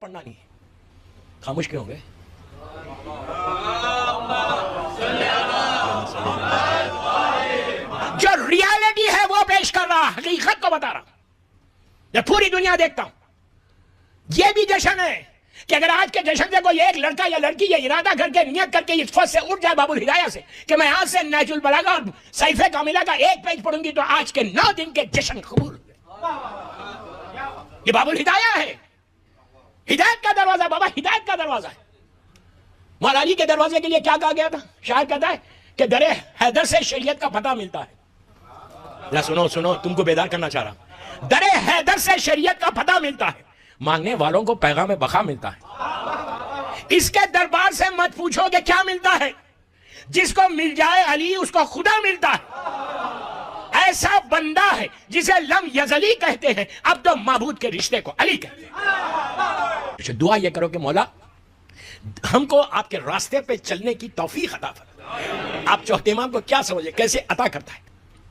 پڑھنا نہیں. خاموش کیوں ہو گئے؟ جو ریالٹی ہے وہ پیش کر رہا, حقیقت کو بتا رہا. میں پوری دنیا دیکھتا ہوں. یہ بھی جشن ہے کہ اگر آج کے جشن سے کوئی ایک لڑکا یا لڑکی یہ ارادہ کر کے نیت کر کے اس فصل سے اٹھ جائے باب الہدایہ سے کہ میں آج سے نہج البلاغہ اور صحیفہ کاملہ کا ایک پیج پڑھوں گی تو آج کے 9 دن کے جشن قبول ہوئے. یہ باب الہدایہ ہے, ہدایت کا دروازہ. بابا ہدایت کا دروازہ ہے. مولا علی کے دروازے کے لیے کیا کہا گیا تھا؟ شاعر کہتا ہے کہ در حیدر سے شریعت کا پتہ ملتا ہے. سنو تم کو بیدار کرنا چاہ رہا ہوں. در حیدر سے شریعت کا پتہ ملتا ہے, مانگنے والوں کو پیغام بقا ملتا ہے. اس کے دربار سے مت پوچھو کہ کیا ملتا ہے, جس کو مل جائے علی اس کو خدا ملتا ہے. ایسا بندہ ہے جسے لم یزلی کہتے ہیں, اب تو معبود کے رشتے کو علی کہتے ہیں. دعا یہ کرو کہ مولا ہم کو آپ کے راستے پہ چلنے کی توفیق عطا فرمائے. آپ چوتھے امام کو کیا سمجھے, کیسے عطا کرتا ہے,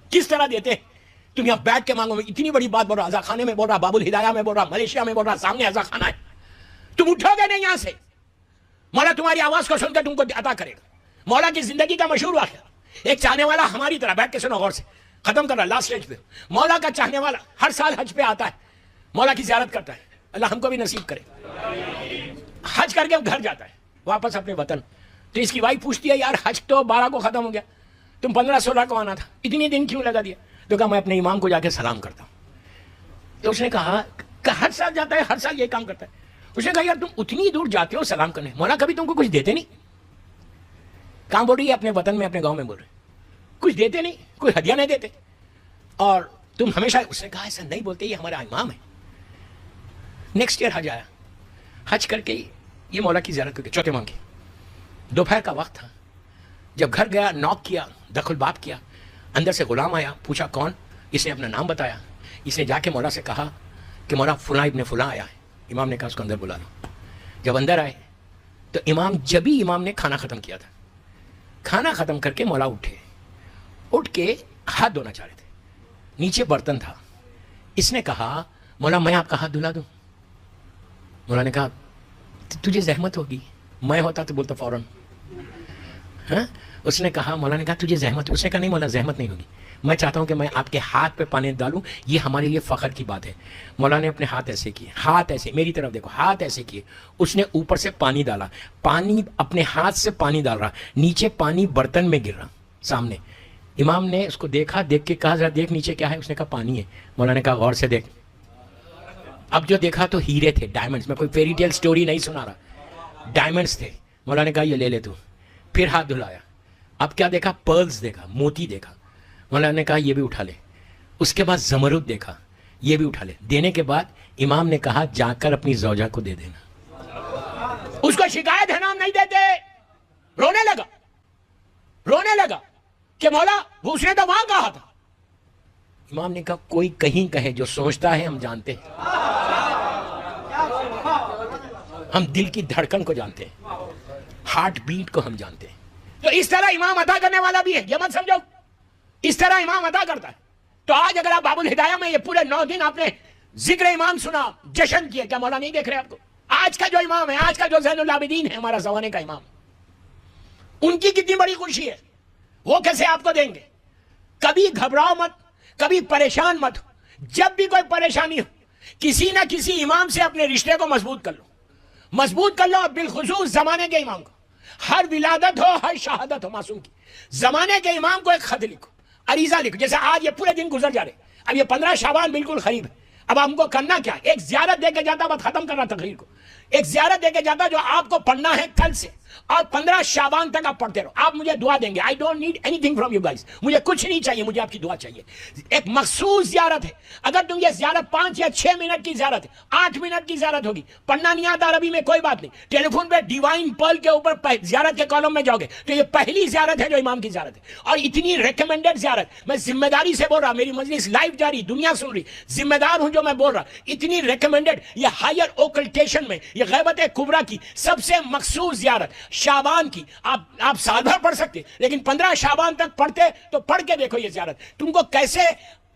کس طرح دیتے ہیں؟ تم یہاں بیٹھ کے مانگو. میں اتنی بڑی بات بول رہا, عزا خانے میں بول رہا, باب الہدایہ میں بول رہا, ملیشیا میں بول رہا, سامنے عزا خانہ ہے. تم اٹھو گے نہیں یہاں سے, مولا تمہاری آواز کو سن کے تم کو عطا کرے گا. مولا کی زندگی کا مشہور واقعہ, ایک چاہنے والا ہماری طرح, بیٹھ کے سنو غور سے, ختم کر رہا لاسٹ سٹیج پہ. مولا کا چاہنے والا ہر سال حج پہ آتا ہے, مولا کی زیارت کرتا ہے. اللہ ہم کو بھی نصیب کرے. حج کر کے گھر جاتا ہے واپس اپنے وطن. تو اس کی وائف پوچھتی ہے, یار حج تو 12 کو ختم ہو گیا, تم 15-16 کو آنا تھا, اتنی دن کیوں لگا دیا؟ تو کہا میں اپنے امام کو جا کے سلام کرتا ہوں. تو اس نے کہا کہ ہر سال جاتا ہے, ہر سال یہ کام کرتا ہے. اس نے کہا یار تم اتنی دور جاتے ہو سلام کرنے, مولا کبھی تم کو کچھ دیتے نہیں؟ کہاں بول رہی ہے؟ اپنے وطن میں, اپنے گاؤں میں بول رہے, کچھ دیتے نہیں, کوئی ہدیہ نہیں دیتے, اور تم ہمیشہ. اس نے کہا ایسا نہیں بولتے, یہ ہمارا امام ہے. نیکسٹ ایئر حج آیا, حج کر کے یہ مولا کی زیارت کر کے, چوتھے امام کی. دوپہر کا وقت تھا, جب گھر گیا نوک کیا, دخل باب کیا, اندر سے غلام آیا, پوچھا کون؟ اس نے اپنا نام بتایا. اس نے جا کے مولا سے کہا کہ مولا فلاں ابن فلاں آیا ہے. امام نے کہا اس کو اندر بلا لو. جب اندر آئے تو جب ہی امام نے کھانا ختم کیا تھا, کھانا ختم کر کے مولا اٹھے, اٹھ کے ہاتھ دھونا چاہ رہے تھے, نیچے برتن تھا. اس نے کہا مولا میں آپ کا ہاتھ دھلا دوں؟ مولا نے کہا تجھے زحمت ہوگی, میں ہوتا تو بولتا فوراً. ہاں, اس نے کہا, مولا نے کہا تجھے زحمت. اس نے کہا نہیں مولا زحمت نہیں ہوگی, میں چاہتا ہوں کہ میں آپ کے ہاتھ پہ پانی ڈالوں, یہ ہمارے لیے فخر کی بات ہے. مولا نے اپنے ہاتھ ایسے کیے, ہاتھ ایسے, میری طرف دیکھو, ہاتھ ایسے کیے. اس نے اوپر سے پانی ڈالا, پانی اپنے ہاتھ سے پانی ڈال رہا, نیچے پانی برتن میں گر رہا سامنے. امام نے اس کو دیکھا, دیکھ کے کہا ذرا دیکھ نیچے کیا ہے. اس نے کہا پانی ہے. مولا نے کہا غور سے دیکھ. اب جو دیکھا تو ہیرے تھے, ڈائمنڈز. میں کوئی فیری ٹیل سٹوری نہیں سنا رہا, ڈائمنڈز تھے. مولا نے کہا یہ لے لے تو. پھر ہاتھ دھلایا, اب کیا دیکھا؟ پرلز دیکھا, موتی دیکھا. مولا نے کہا یہ بھی اٹھا لے. اس کے بعد زمرد دیکھا, یہ بھی اٹھا لے. دینے کے بعد امام نے کہا جا کر اپنی زوجہ کو دے دینا. اس کو شکایت ہے نا ہم نہیں دیتے. رونے لگا کہ مولا اس نے تو وہاں کہا تھا. امام نے کہا کوئی کہیں کہے, جو سوچتا ہے ہم جانتے ہیں, ہم دل کی دھڑکن کو جانتے ہیں, ہارٹ بیٹ کو ہم جانتے ہیں. تو اس طرح امام عطا کرنے والا بھی ہے, یہ مت سمجھو, اس طرح امام عطا کرتا ہے. تو آج اگر آپ باب الہدایہ میں یہ پورے 9 دن آپ نے ذکر امام سنا, جشن کیا, کیا مولا نہیں دیکھ رہے آپ کو؟ آج کا جو امام ہے, آج کا جو زین العابدین ہے, ہمارا زمانے کا امام, ان کی کتنی بڑی خوشی ہے, وہ کیسے آپ کو دیں گے؟ کبھی گھبراؤ مت, کبھی پریشان مت. جب بھی کوئی پریشانی ہو, کسی نہ کسی امام سے اپنے رشتے کو مضبوط کر لو, مضبوط کر لو. بالخصوص زمانے کے امام کو, ہر ولادت ہو, ہر شہادت ہو معصوم کی, زمانے کے امام کو ایک خط لکھو, عریضہ لکھو. جیسے آج یہ پورے دن گزر جا رہے, اب یہ 15 شعبان بالکل قریب ہے. اب ہم کو کرنا کیا؟ ایک زیارت دے کے جاتا, بات ختم کرنا تقریر کو, ایک زیارت دے کے جاتا جو آپ کو پڑھنا ہے کل سے, اور 15 شعبان تک آپ پڑھتے رہو. آپ مجھے دعا دیں گے. I don't need anything from you guys. مجھے کچھ نہیں چاہیے, مجھے آپ کی دعا چاہیے. ایک مخصوص زیارت ہے. اگر تم یہ زیارت 5 یا 6 منٹ کی زیارت ہے, 8 منٹ کی زیارت ہوگی, پڑھنا نہیں آتا عربی میں کوئی بات نہیں, ٹیلی فون پہ ڈیوائن پرل کے اوپر زیارت کے کالم میں جاؤ گے تو یہ پہلی زیارت ہے جو امام کی زیارت ہے, اور اتنی ریکمینڈڈ زیارت. میں ذمہ داری سے بول رہا, میری مجلس لائیو جاری, دنیا سن رہی, ذمہ دار ہوں جو میں بول رہا. اتنی ریکمینڈڈ, یہ ہائر اوکلٹیشن میں, یہ غیبت کبریٰ کی سب سے مخصوص زیارت شعبان کی. آپ سال بھر پڑھ سکتے, لیکن 15 شعبان تک پڑھتے تو پڑھ کے دیکھو یہ زیارت تم کو کیسے